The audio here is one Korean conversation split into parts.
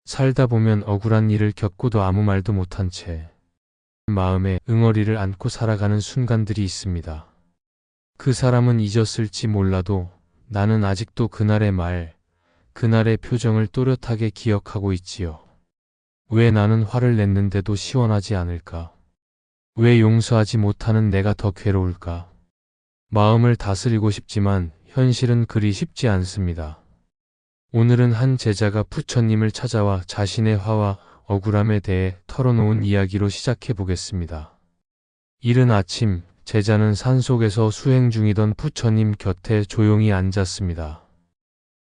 살다 보면 억울한 일을 겪고도 아무 말도 못한 채 마음에 응어리를 안고 살아가는 순간들이 있습니다. 그 사람은 잊었을지 몰라도 나는 아직도 그날의 말, 그날의 표정을 또렷하게 기억하고 있지요. 왜 나는 화를 냈는데도 시원하지 않을까? 왜 용서하지 못하는 내가 더 괴로울까? 마음을 다스리고 싶지만 현실은 그리 쉽지 않습니다. 오늘은 한 제자가 부처님을 찾아와 자신의 화와 억울함에 대해 털어놓은 이야기로 시작해 보겠습니다. 이른 아침, 제자는 산속에서 수행 중이던 부처님 곁에 조용히 앉았습니다.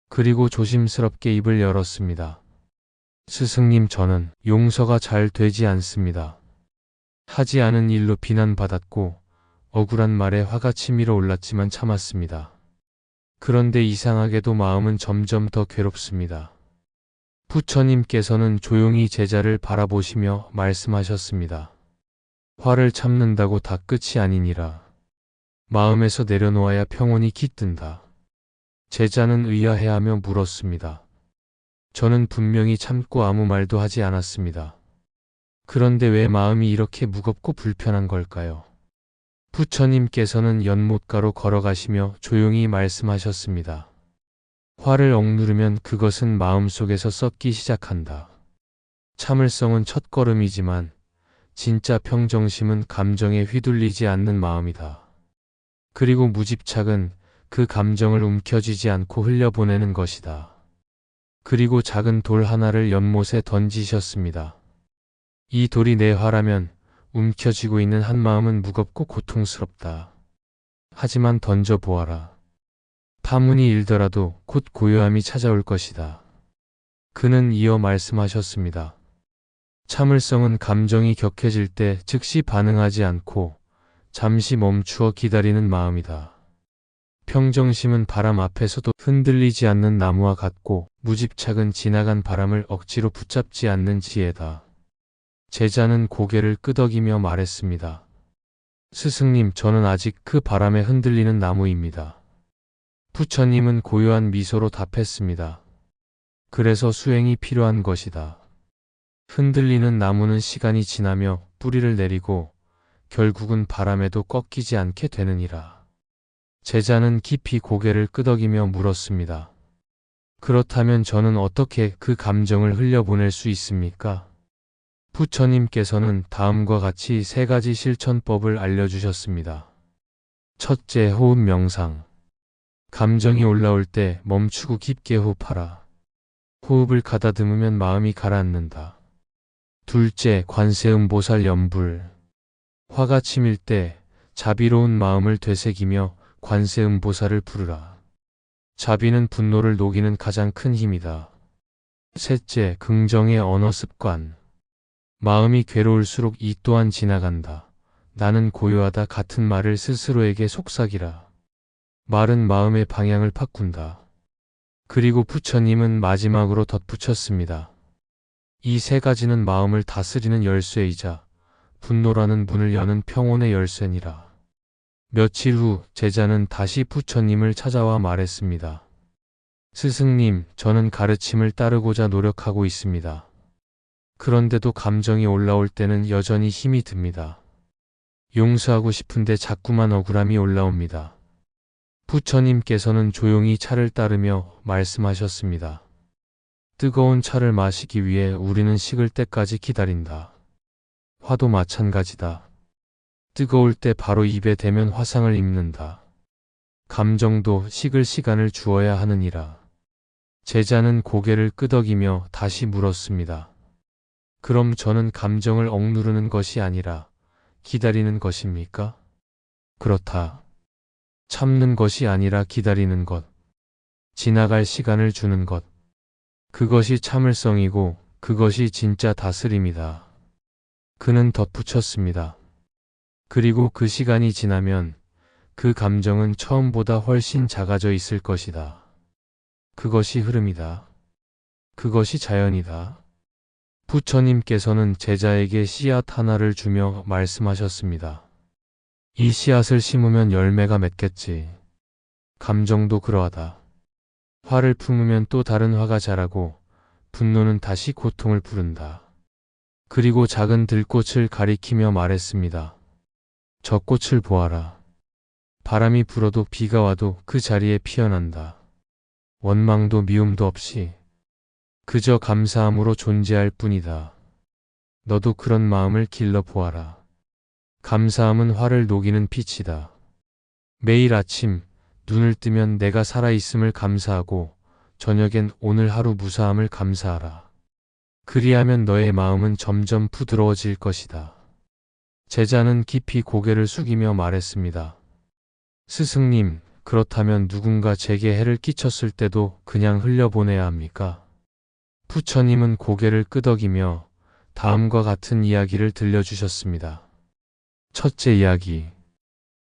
그리고 조심스럽게 입을 열었습니다. 스승님, 저는 용서가 잘 되지 않습니다. 하지 않은 일로 비난받았고 억울한 말에 화가 치밀어 올랐지만 참았습니다. 그런데 이상하게도 마음은 점점 더 괴롭습니다. 부처님께서는 조용히 제자를 바라보시며 말씀하셨습니다. 화를 참는다고 다 끝이 아니니라. 마음에서 내려놓아야 평온이 깃든다. 제자는 의아해하며 물었습니다. 저는 분명히 참고 아무 말도 하지 않았습니다. 그런데 왜 마음이 이렇게 무겁고 불편한 걸까요? 부처님께서는 연못가로 걸어가시며 조용히 말씀하셨습니다. 화를 억누르면 그것은 마음속에서 썩기 시작한다. 참을성은 첫걸음이지만 진짜 평정심은 감정에 휘둘리지 않는 마음이다. 그리고 무집착은 그 감정을 움켜쥐지 않고 흘려보내는 것이다. 그리고 작은 돌 하나를 연못에 던지셨습니다. 이 돌이 내 화라면 움켜쥐고 있는 한 마음은 무겁고 고통스럽다. 하지만 던져보아라. 파문이 일더라도 곧 고요함이 찾아올 것이다. 그는 이어 말씀하셨습니다. 참을성은 감정이 격해질 때 즉시 반응하지 않고 잠시 멈추어 기다리는 마음이다. 평정심은 바람 앞에서도 흔들리지 않는 나무와 같고 무집착은 지나간 바람을 억지로 붙잡지 않는 지혜다. 제자는 고개를 끄덕이며 말했습니다. 스승님, 저는 아직 그 바람에 흔들리는 나무입니다. 부처님은 고요한 미소로 답했습니다. 그래서 수행이 필요한 것이다. 흔들리는 나무는 시간이 지나며 뿌리를 내리고 결국은 바람에도 꺾이지 않게 되느니라. 제자는 깊이 고개를 끄덕이며 물었습니다. 그렇다면 저는 어떻게 그 감정을 흘려보낼 수 있습니까? 부처님께서는 다음과 같이 3가지 실천법을 알려주셨습니다. 첫째, 호흡 명상. 감정이 올라올 때 멈추고 깊게 호흡하라. 호흡을 가다듬으면 마음이 가라앉는다. 둘째, 관세음보살 연불. 화가 치밀 때 자비로운 마음을 되새기며 관세음보살을 부르라. 자비는 분노를 녹이는 가장 큰 힘이다. 셋째, 긍정의 언어 습관. 마음이 괴로울수록 이 또한 지나간다. 나는 고요하다 같은 말을 스스로에게 속삭이라. 말은 마음의 방향을 바꾼다. 그리고 부처님은 마지막으로 덧붙였습니다. 이 3가지는 마음을 다스리는 열쇠이자 분노라는 문을 여는 평온의 열쇠니라. 며칠 후 제자는 다시 부처님을 찾아와 말했습니다. 스승님, 저는 가르침을 따르고자 노력하고 있습니다. 그런데도 감정이 올라올 때는 여전히 힘이 듭니다. 용서하고 싶은데 자꾸만 억울함이 올라옵니다. 부처님께서는 조용히 차를 따르며 말씀하셨습니다. 뜨거운 차를 마시기 위해 우리는 식을 때까지 기다린다. 화도 마찬가지다. 뜨거울 때 바로 입에 대면 화상을 입는다. 감정도 식을 시간을 주어야 하느니라. 제자는 고개를 끄덕이며 다시 물었습니다. 그럼 저는 감정을 억누르는 것이 아니라 기다리는 것입니까? 그렇다. 참는 것이 아니라 기다리는 것. 지나갈 시간을 주는 것. 그것이 참을성이고 그것이 진짜 다스림이다. 그는 덧붙였습니다. 그리고 그 시간이 지나면 그 감정은 처음보다 훨씬 작아져 있을 것이다. 그것이 흐름이다. 그것이 자연이다. 부처님께서는 제자에게 씨앗 하나를 주며 말씀하셨습니다. 이 씨앗을 심으면 열매가 맺겠지. 감정도 그러하다. 화를 품으면 또 다른 화가 자라고 분노는 다시 고통을 부른다. 그리고 작은 들꽃을 가리키며 말했습니다. 저 꽃을 보아라. 바람이 불어도 비가 와도 그 자리에 피어난다. 원망도 미움도 없이 그저 감사함으로 존재할 뿐이다. 너도 그런 마음을 길러 보아라. 감사함은 화를 녹이는 빛이다. 매일 아침 눈을 뜨면 내가 살아있음을 감사하고 저녁엔 오늘 하루 무사함을 감사하라. 그리하면 너의 마음은 점점 부드러워질 것이다. 제자는 깊이 고개를 숙이며 말했습니다. 스승님, 그렇다면 누군가 제게 해를 끼쳤을 때도 그냥 흘려보내야 합니까? 부처님은 고개를 끄덕이며 다음과 같은 이야기를 들려주셨습니다. 첫째 이야기.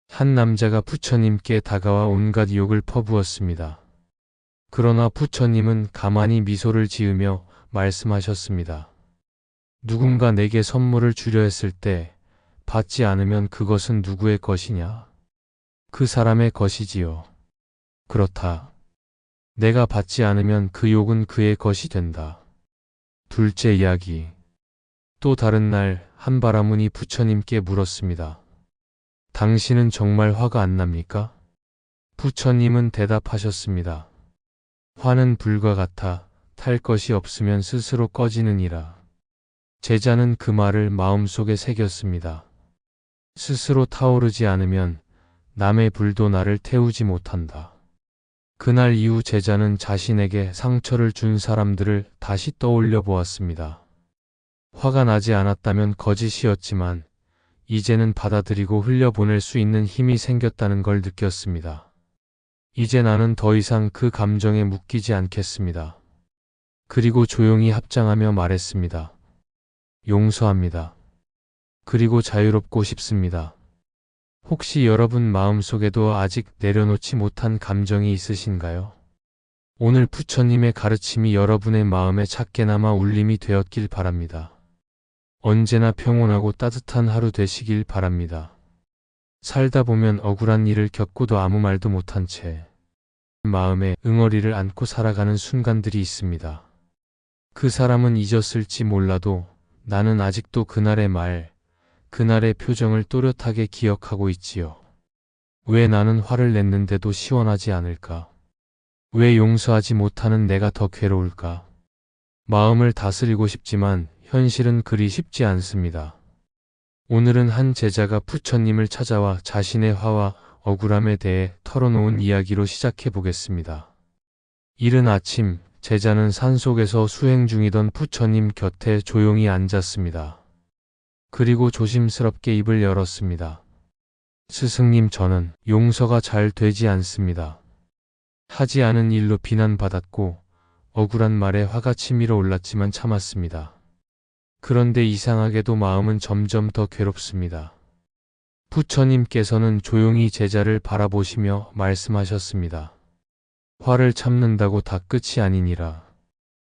한 남자가 부처님께 다가와 온갖 욕을 퍼부었습니다. 그러나 부처님은 가만히 미소를 지으며 말씀하셨습니다. 누군가 내게 선물을 주려 했을 때 받지 않으면 그것은 누구의 것이냐? 그 사람의 것이지요. 그렇다. 내가 받지 않으면 그 욕은 그의 것이 된다. 둘째 이야기. 또 다른 날 한바라문이 부처님께 물었습니다. 당신은 정말 화가 안 납니까? 부처님은 대답하셨습니다. 화는 불과 같아 탈 것이 없으면 스스로 꺼지느니라. 제자는 그 말을 마음속에 새겼습니다. 스스로 타오르지 않으면 남의 불도 나를 태우지 못한다. 그날 이후 제자는 자신에게 상처를 준 사람들을 다시 떠올려 보았습니다. 화가 나지 않았다면 거짓이었지만 이제는 받아들이고 흘려보낼 수 있는 힘이 생겼다는 걸 느꼈습니다. 이제 나는 더 이상 그 감정에 묶이지 않겠습니다. 그리고 조용히 합장하며 말했습니다. 용서합니다. 그리고 자유롭고 싶습니다. 혹시 여러분 마음속에도 아직 내려놓지 못한 감정이 있으신가요? 오늘 부처님의 가르침이 여러분의 마음에 작게나마 울림이 되었길 바랍니다. 언제나 평온하고 따뜻한 하루 되시길 바랍니다. 살다 보면 억울한 일을 겪고도 아무 말도 못한 채 마음에 응어리를 안고 살아가는 순간들이 있습니다. 그 사람은 잊었을지 몰라도 나는 아직도 그날의 말, 그날의 표정을 또렷하게 기억하고 있지요. 왜 나는 화를 냈는데도 시원하지 않을까? 왜 용서하지 못하는 내가 더 괴로울까? 마음을 다스리고 싶지만 현실은 그리 쉽지 않습니다. 오늘은 한 제자가 부처님을 찾아와 자신의 화와 억울함에 대해 털어놓은 이야기로 시작해 보겠습니다. 이른 아침, 제자는 산속에서 수행 중이던 부처님 곁에 조용히 앉았습니다. 그리고 조심스럽게 입을 열었습니다. 스승님, 저는 용서가 잘 되지 않습니다. 하지 않은 일로 비난받았고 억울한 말에 화가 치밀어 올랐지만 참았습니다. 그런데 이상하게도 마음은 점점 더 괴롭습니다. 부처님께서는 조용히 제자를 바라보시며 말씀하셨습니다. 화를 참는다고 다 끝이 아니니라.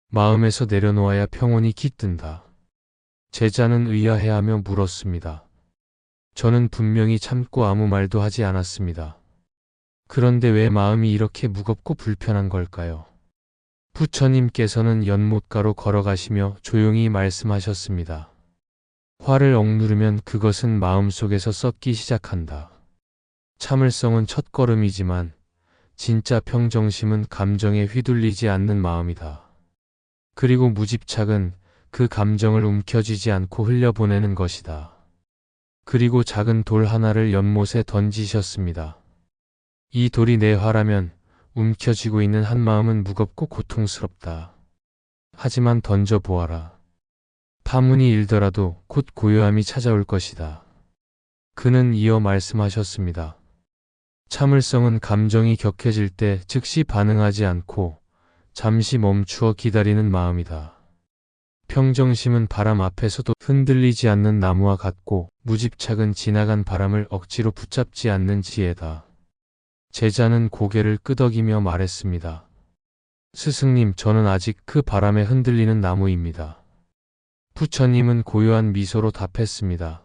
마음에서 내려놓아야 평온이 깃든다. 제자는 의아해하며 물었습니다. 저는 분명히 참고 아무 말도 하지 않았습니다. 그런데 왜 마음이 이렇게 무겁고 불편한 걸까요? 부처님께서는 연못가로 걸어가시며 조용히 말씀하셨습니다. 화를 억누르면 그것은 마음속에서 썩기 시작한다. 참을성은 첫걸음이지만 진짜 평정심은 감정에 휘둘리지 않는 마음이다. 그리고 무집착은 그 감정을 움켜쥐지 않고 흘려보내는 것이다. 그리고 작은 돌 하나를 연못에 던지셨습니다. 이 돌이 내 화라면 움켜쥐고 있는 한 마음은 무겁고 고통스럽다. 하지만 던져보아라. 파문이 일더라도 곧 고요함이 찾아올 것이다. 그는 이어 말씀하셨습니다. 참을성은 감정이 격해질 때 즉시 반응하지 않고 잠시 멈추어 기다리는 마음이다. 평정심은 바람 앞에서도 흔들리지 않는 나무와 같고 무집착은 지나간 바람을 억지로 붙잡지 않는 지혜다. 제자는 고개를 끄덕이며 말했습니다. 스승님, 저는 아직 그 바람에 흔들리는 나무입니다. 부처님은 고요한 미소로 답했습니다.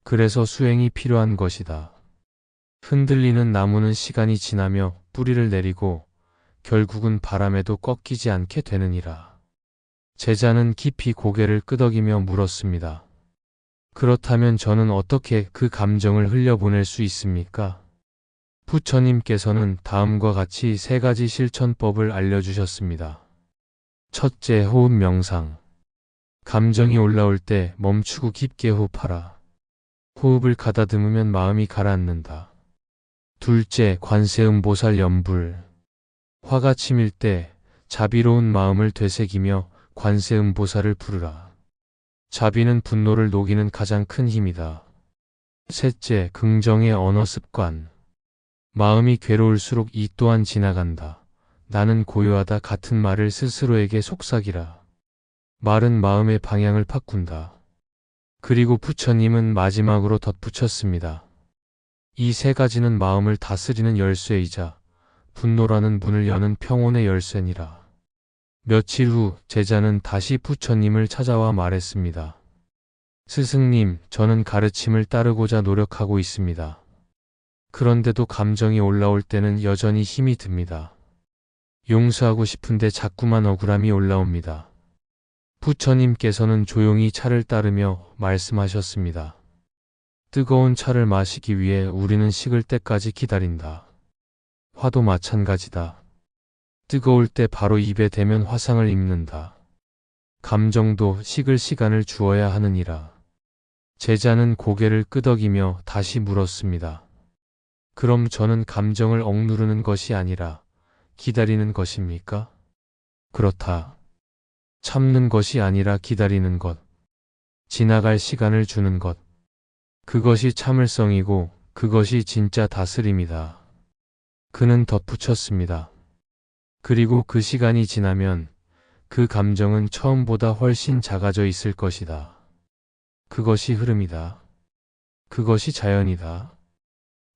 그래서 수행이 필요한 것이다. 흔들리는 나무는 시간이 지나며 뿌리를 내리고 결국은 바람에도 꺾이지 않게 되느니라. 제자는 깊이 고개를 끄덕이며 물었습니다. 그렇다면 저는 어떻게 그 감정을 흘려보낼 수 있습니까? 부처님께서는 다음과 같이 3가지 실천법을 알려주셨습니다. 첫째, 호흡 명상. 감정이 올라올 때 멈추고 깊게 호흡하라. 호흡을 가다듬으면 마음이 가라앉는다. 둘째, 관세음보살 연불. 화가 치밀 때 자비로운 마음을 되새기며 관세음보살을 부르라. 자비는 분노를 녹이는 가장 큰 힘이다. 셋째, 긍정의 언어 습관. 마음이 괴로울수록 이 또한 지나간다. 나는 고요하다 같은 말을 스스로에게 속삭이라. 말은 마음의 방향을 바꾼다. 그리고 부처님은 마지막으로 덧붙였습니다. 이 3가지는 마음을 다스리는 열쇠이자 분노라는 문을 여는 평온의 열쇠니라. 며칠 후 제자는 다시 부처님을 찾아와 말했습니다. 스승님, 저는 가르침을 따르고자 노력하고 있습니다. 그런데도 감정이 올라올 때는 여전히 힘이 듭니다. 용서하고 싶은데 자꾸만 억울함이 올라옵니다. 부처님께서는 조용히 차를 따르며 말씀하셨습니다. 뜨거운 차를 마시기 위해 우리는 식을 때까지 기다린다. 화도 마찬가지다. 뜨거울 때 바로 입에 대면 화상을 입는다. 감정도 식을 시간을 주어야 하느니라. 제자는 고개를 끄덕이며 다시 물었습니다. 그럼 저는 감정을 억누르는 것이 아니라 기다리는 것입니까? 그렇다. 참는 것이 아니라 기다리는 것. 지나갈 시간을 주는 것. 그것이 참을성이고 그것이 진짜 다스림이다. 그는 덧붙였습니다. 그리고 그 시간이 지나면 그 감정은 처음보다 훨씬 작아져 있을 것이다. 그것이 흐름이다. 그것이 자연이다.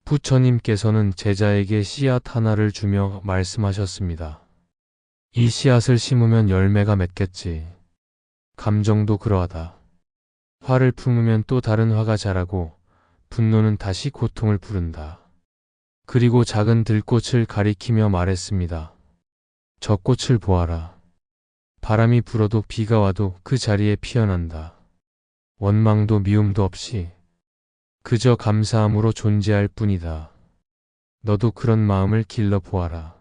부처님께서는 제자에게 씨앗 하나를 주며 말씀하셨습니다. 이 씨앗을 심으면 열매가 맺겠지. 감정도 그러하다. 화를 품으면 또 다른 화가 자라고 분노는 다시 고통을 부른다. 그리고 작은 들꽃을 가리키며 말했습니다. 저 꽃을 보아라. 바람이 불어도 비가 와도 그 자리에 피어난다. 원망도 미움도 없이 그저 감사함으로 존재할 뿐이다. 너도 그런 마음을 길러 보아라.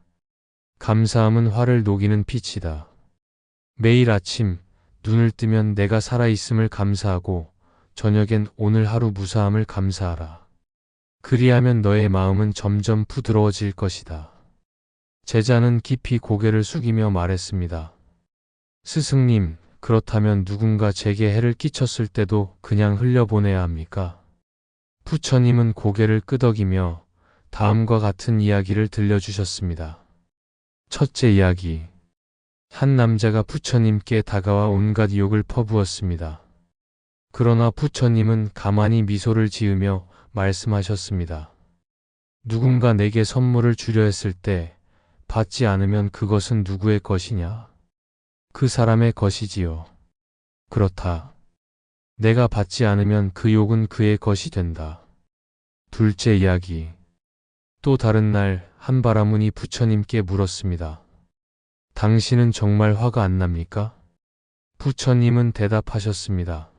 감사함은 화를 녹이는 빛이다. 매일 아침 눈을 뜨면 내가 살아있음을 감사하고 저녁엔 오늘 하루 무사함을 감사하라. 그리하면 너의 마음은 점점 부드러워질 것이다. 제자는 깊이 고개를 숙이며 말했습니다. 스승님, 그렇다면 누군가 제게 해를 끼쳤을 때도 그냥 흘려보내야 합니까? 부처님은 고개를 끄덕이며 다음과 같은 이야기를 들려주셨습니다. 첫째 이야기. 한 남자가 부처님께 다가와 온갖 욕을 퍼부었습니다. 그러나 부처님은 가만히 미소를 지으며 말씀하셨습니다. 누군가 내게 선물을 주려 했을 때 받지 않으면 그것은 누구의 것이냐? 그 사람의 것이지요. 그렇다. 내가 받지 않으면 그 욕은 그의 것이 된다. 둘째 이야기. 또 다른 날 한바라문이 부처님께 물었습니다. 당신은 정말 화가 안 납니까? 부처님은 대답하셨습니다.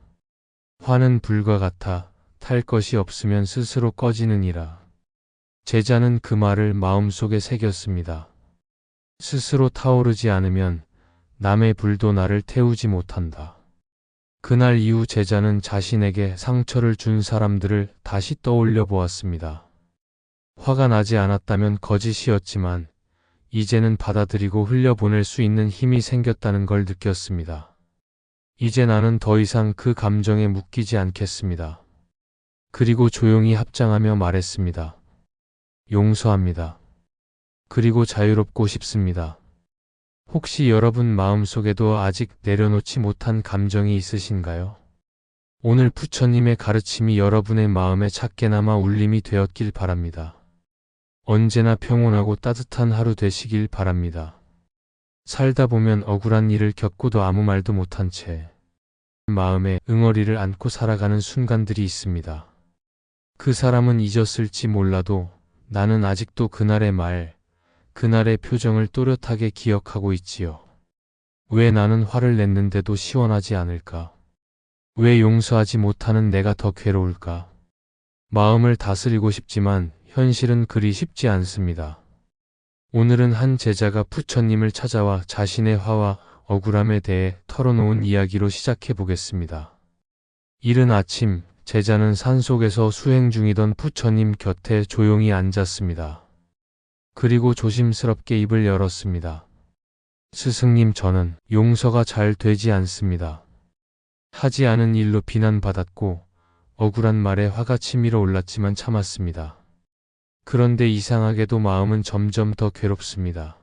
화는 불과 같아 탈 것이 없으면 스스로 꺼지느니라. 제자는 그 말을 마음속에 새겼습니다. 스스로 타오르지 않으면 남의 불도 나를 태우지 못한다. 그날 이후 제자는 자신에게 상처를 준 사람들을 다시 떠올려 보았습니다. 화가 나지 않았다면 거짓이었지만 이제는 받아들이고 흘려보낼 수 있는 힘이 생겼다는 걸 느꼈습니다. 이제 나는 더 이상 그 감정에 묶이지 않겠습니다. 그리고 조용히 합장하며 말했습니다. 용서합니다. 그리고 자유롭고 싶습니다. 혹시 여러분 마음속에도 아직 내려놓지 못한 감정이 있으신가요? 오늘 부처님의 가르침이 여러분의 마음에 작게나마 울림이 되었길 바랍니다. 언제나 평온하고 따뜻한 하루 되시길 바랍니다. 살다 보면 억울한 일을 겪고도 아무 말도 못한 채 마음에 응어리를 안고 살아가는 순간들이 있습니다. 그 사람은 잊었을지 몰라도 나는 아직도 그날의 말, 그날의 표정을 또렷하게 기억하고 있지요. 왜 나는 화를 냈는데도 시원하지 않을까? 왜 용서하지 못하는 내가 더 괴로울까? 마음을 다스리고 싶지만 현실은 그리 쉽지 않습니다. 오늘은 한 제자가 부처님을 찾아와 자신의 화와 억울함에 대해 털어놓은 이야기로 시작해 보겠습니다. 이른 아침, 제자는 산속에서 수행 중이던 부처님 곁에 조용히 앉았습니다. 그리고 조심스럽게 입을 열었습니다. 스승님, 저는 용서가 잘 되지 않습니다. 하지 않은 일로 비난받았고 억울한 말에 화가 치밀어 올랐지만 참았습니다. 그런데 이상하게도 마음은 점점 더 괴롭습니다.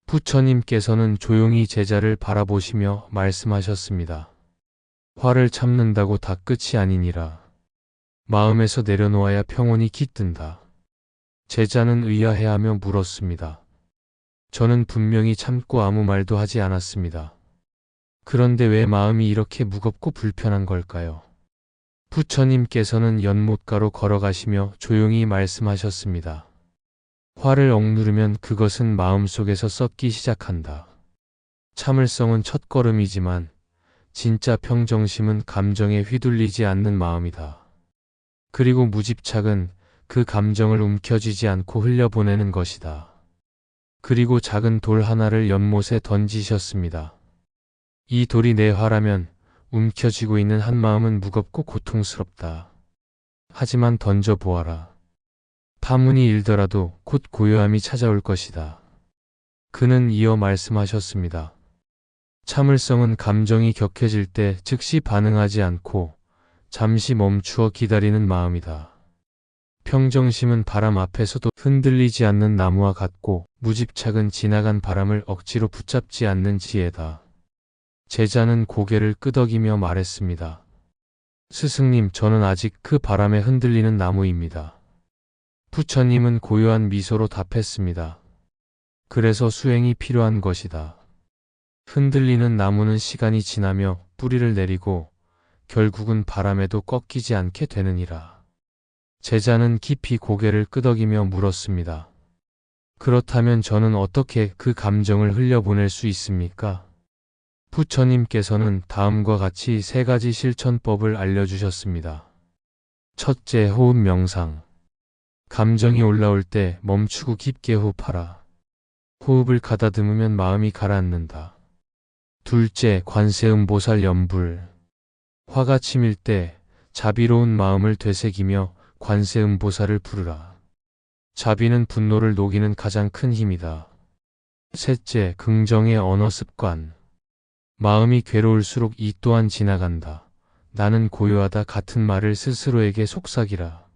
부처님께서는 조용히 제자를 바라보시며 말씀하셨습니다. 화를 참는다고 다 끝이 아니니라. 마음에서 내려놓아야 평온이 깃든다. 제자는 의아해하며 물었습니다. 저는 분명히 참고 아무 말도 하지 않았습니다. 그런데 왜 마음이 이렇게 무겁고 불편한 걸까요? 부처님께서는 연못가로 걸어가시며 조용히 말씀하셨습니다. 화를 억누르면 그것은 마음속에서 썩기 시작한다. 참을성은 첫걸음이지만 진짜 평정심은 감정에 휘둘리지 않는 마음이다. 그리고 무집착은 그 감정을 움켜쥐지 않고 흘려보내는 것이다. 그리고 작은 돌 하나를 연못에 던지셨습니다. 이 돌이 내 화라면 움켜쥐고 있는 한 마음은 무겁고 고통스럽다. 하지만 던져보아라. 파문이 일더라도 곧 고요함이 찾아올 것이다. 그는 이어 말씀하셨습니다. 참을성은 감정이 격해질 때 즉시 반응하지 않고 잠시 멈추어 기다리는 마음이다. 평정심은 바람 앞에서도 흔들리지 않는 나무와 같고 무집착은 지나간 바람을 억지로 붙잡지 않는 지혜다. 제자는 고개를 끄덕이며 말했습니다. 스승님, 저는 아직 그 바람에 흔들리는 나무입니다. 부처님은 고요한 미소로 답했습니다. 그래서 수행이 필요한 것이다. 흔들리는 나무는 시간이 지나며 뿌리를 내리고 결국은 바람에도 꺾이지 않게 되느니라. 제자는 깊이 고개를 끄덕이며 물었습니다. 그렇다면 저는 어떻게 그 감정을 흘려보낼 수 있습니까? 부처님께서는 다음과 같이 3가지 실천법을 알려주셨습니다. 첫째, 호흡 명상. 감정이 올라올 때 멈추고 깊게 호흡하라. 호흡을 가다듬으면 마음이 가라앉는다. 둘째, 관세음보살 연불. 화가 치밀 때 자비로운 마음을 되새기며 관세음보살을 부르라. 자비는 분노를 녹이는 가장 큰 힘이다. 셋째, 긍정의 언어 습관. 마음이 괴로울수록 이 또한 지나간다. 나는 고요하다 같은 말을 스스로에게 속삭이라.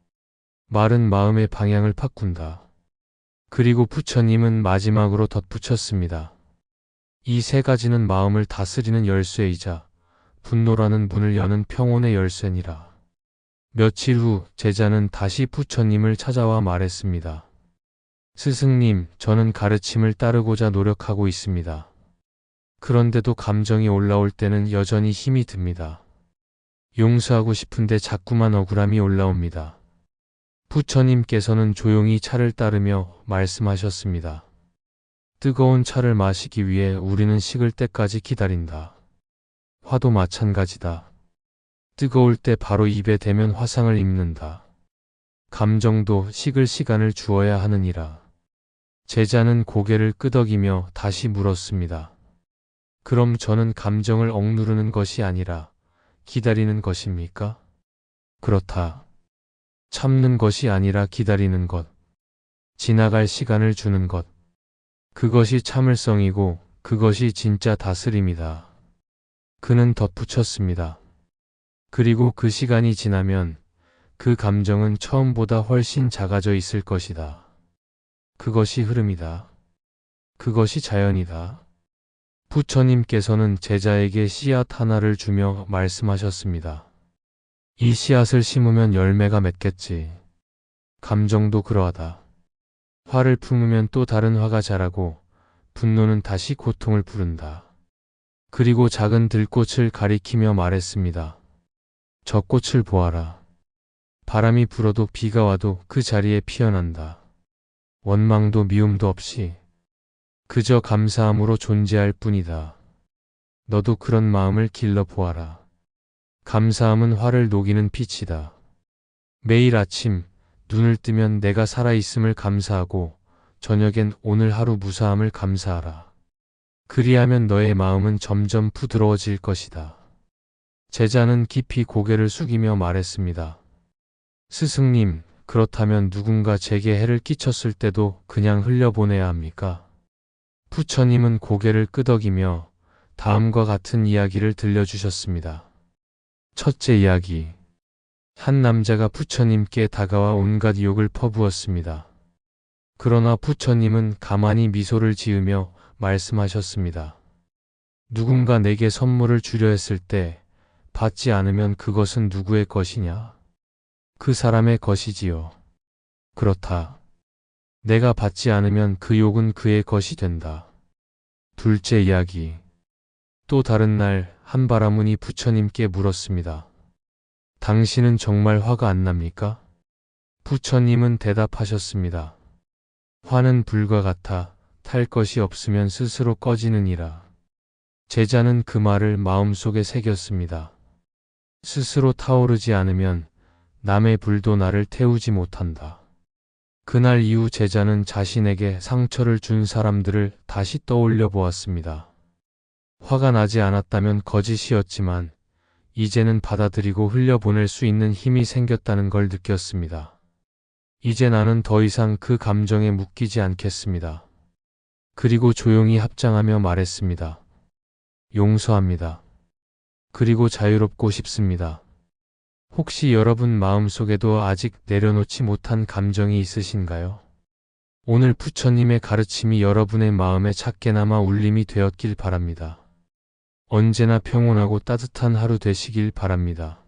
말은 마음의 방향을 바꾼다. 그리고 부처님은 마지막으로 덧붙였습니다. 이 3가지는 마음을 다스리는 열쇠이자 분노라는 문을 여는 평온의 열쇠니라. 며칠 후 제자는 다시 부처님을 찾아와 말했습니다. 스승님, 저는 가르침을 따르고자 노력하고 있습니다. 그런데도 감정이 올라올 때는 여전히 힘이 듭니다. 용서하고 싶은데 자꾸만 억울함이 올라옵니다. 부처님께서는 조용히 차를 따르며 말씀하셨습니다. 뜨거운 차를 마시기 위해 우리는 식을 때까지 기다린다. 화도 마찬가지다. 뜨거울 때 바로 입에 대면 화상을 입는다. 감정도 식을 시간을 주어야 하느니라. 제자는 고개를 끄덕이며 다시 물었습니다. 그럼 저는 감정을 억누르는 것이 아니라 기다리는 것입니까? 그렇다. 참는 것이 아니라 기다리는 것. 지나갈 시간을 주는 것. 그것이 참을성이고 그것이 진짜 다스림이다. 그는 덧붙였습니다. 그리고 그 시간이 지나면 그 감정은 처음보다 훨씬 작아져 있을 것이다. 그것이 흐름이다. 그것이 자연이다. 부처님께서는 제자에게 씨앗 하나를 주며 말씀하셨습니다. 이 씨앗을 심으면 열매가 맺겠지. 감정도 그러하다. 화를 품으면 또 다른 화가 자라고 분노는 다시 고통을 부른다. 그리고 작은 들꽃을 가리키며 말했습니다. 저 꽃을 보아라. 바람이 불어도 비가 와도 그 자리에 피어난다. 원망도 미움도 없이 그저 감사함으로 존재할 뿐이다. 너도 그런 마음을 길러 보아라. 감사함은 화를 녹이는 빛이다. 매일 아침 눈을 뜨면 내가 살아있음을 감사하고 저녁엔 오늘 하루 무사함을 감사하라. 그리하면 너의 마음은 점점 부드러워질 것이다. 제자는 깊이 고개를 숙이며 말했습니다. 스승님, 그렇다면 누군가 제게 해를 끼쳤을 때도 그냥 흘려보내야 합니까? 부처님은 고개를 끄덕이며 다음과 같은 이야기를 들려주셨습니다. 첫째 이야기. 한 남자가 부처님께 다가와 온갖 욕을 퍼부었습니다. 그러나 부처님은 가만히 미소를 지으며 말씀하셨습니다. 누군가 내게 선물을 주려 했을 때 받지 않으면 그것은 누구의 것이냐? 그 사람의 것이지요. 그렇다. 내가 받지 않으면 그 욕은 그의 것이 된다. 둘째 이야기. 또 다른 날 한바라문이 부처님께 물었습니다. 당신은 정말 화가 안 납니까? 부처님은 대답하셨습니다. 화는 불과 같아 탈 것이 없으면 스스로 꺼지느니라. 제자는 그 말을 마음속에 새겼습니다. 스스로 타오르지 않으면 남의 불도 나를 태우지 못한다. 그날 이후 제자는 자신에게 상처를 준 사람들을 다시 떠올려 보았습니다. 화가 나지 않았다면 거짓이었지만 이제는 받아들이고 흘려보낼 수 있는 힘이 생겼다는 걸 느꼈습니다. 이제 나는 더 이상 그 감정에 묶이지 않겠습니다. 그리고 조용히 합장하며 말했습니다. 용서합니다. 그리고 자유롭고 싶습니다. 혹시 여러분 마음속에도 아직 내려놓지 못한 감정이 있으신가요? 오늘 부처님의 가르침이 여러분의 마음에 작게나마 울림이 되었길 바랍니다. 언제나 평온하고 따뜻한 하루 되시길 바랍니다.